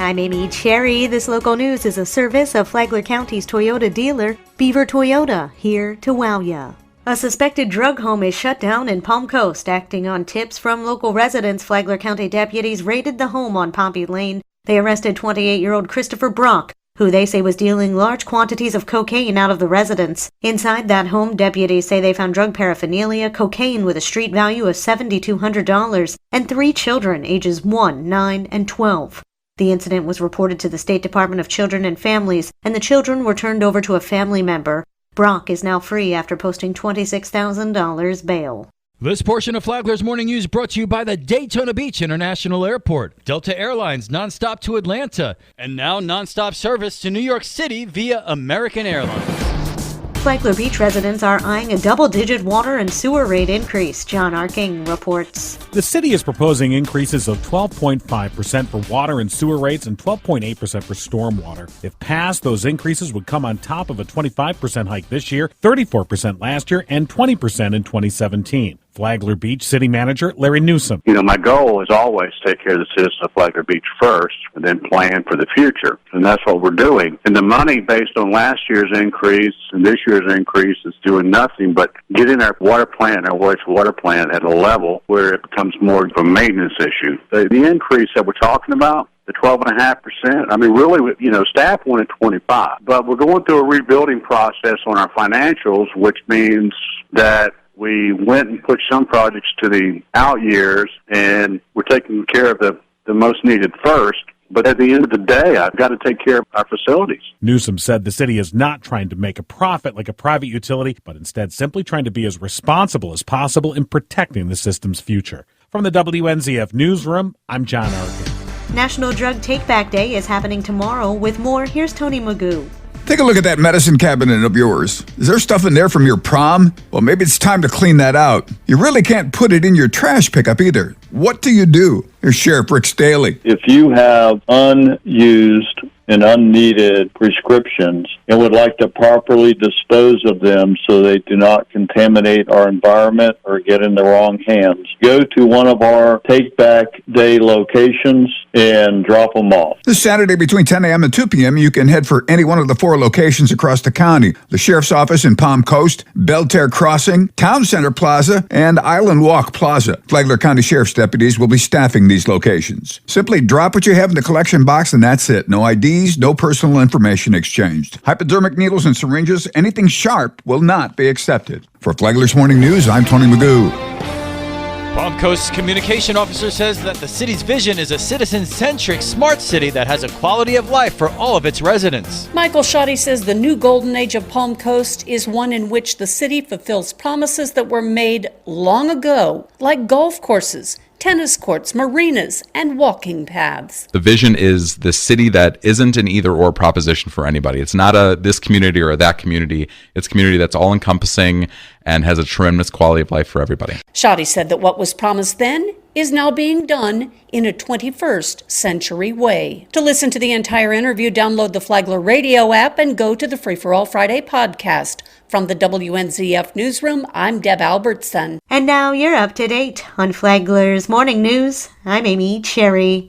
I'm Amy Cherry. This local news is a service of Flagler County's Toyota dealer, Beaver Toyota, here to wow ya. A suspected drug home is shut down in Palm Coast. Acting on tips from local residents, Flagler County deputies raided the home on Pompey Lane. They arrested 28-year-old Christopher Brock, who they say was dealing large quantities of cocaine out of the residence. Inside that home, deputies say they found drug paraphernalia, cocaine with a street value of $7,200, and 3 children ages 1, 9, and 12. The incident was reported to the State Department of Children and Families, and the children were turned over to a family member. Brock is now free after posting $26,000 bail. This portion of Flagler's Morning News brought to you by the Daytona Beach International Airport, Delta Airlines nonstop to Atlanta, and now nonstop service to New York City via American Airlines. Flagler Beach residents are eyeing a double-digit water and sewer rate increase. John Arking reports. The city is proposing increases of 12.5% for water and sewer rates and 12.8% for stormwater. If passed, those increases would come on top of a 25% hike this year, 34% last year, and 20% in 2017. Flagler Beach City Manager Larry Newsom. My goal is always to take care of the citizens of Flagler Beach first and then plan for the future. And that's what we're doing. And the money based on last year's increase and this year's increase is doing nothing but getting our water plant, our wastewater plant at a level where it becomes more of a maintenance issue. The increase that we're talking about, the 12.5%. Really, staff wanted 25, but we're going through a rebuilding process on our financials, which means that we went and pushed some projects to the out years, and we're taking care of the most needed first. But at the end of the day, I've got to take care of our facilities. Newsom said the city is not trying to make a profit like a private utility, but instead simply trying to be as responsible as possible in protecting the system's future. From the WNZF Newsroom, I'm John Arkin. National Drug Take-Back Day is happening tomorrow. With more, here's Tony Magoo. Take a look at that medicine cabinet of yours. Is there stuff in there from your prom? Well, maybe it's time to clean that out. You really can't put it in your trash pickup either. What do? Here's Sheriff Rick Staley. If you have unused and unneeded prescriptions and would like to properly dispose of them so they do not contaminate our environment or get in the wrong hands, go to one of our Take-Back Day locations and drop them off. This Saturday between 10 a.m. and 2 p.m., you can head for any one of the 4 locations across the county. The Sheriff's Office in Palm Coast, Belterre Crossing, Town Center Plaza, and Island Walk Plaza. Flagler County Sheriff's deputies will be staffing these locations. Simply drop what you have in the collection box and that's it. No IDs, no personal information exchanged. Hypodermic needles and syringes, anything sharp will not be accepted. For Flagler's Morning News, I'm Tony Magoo. Palm Coast's communication officer says that the city's vision is a citizen-centric smart city that has a quality of life for all of its residents. Michael Shoddy says the new golden age of Palm Coast is one in which the city fulfills promises that were made long ago, like golf courses, tennis courts, marinas, and walking paths. The vision is the city that isn't an either-or proposition for anybody. It's not a this community or that community. It's a community that's all-encompassing and has a tremendous quality of life for everybody. Shoddy said that what was promised then is now being done in a 21st century way. To listen to the entire interview, download the Flagler Radio app and go to the Free for All Friday podcast. From the WNZF Newsroom, I'm Deb Albertson. And now you're up to date on Flagler's Morning News. I'm Amy Cherry.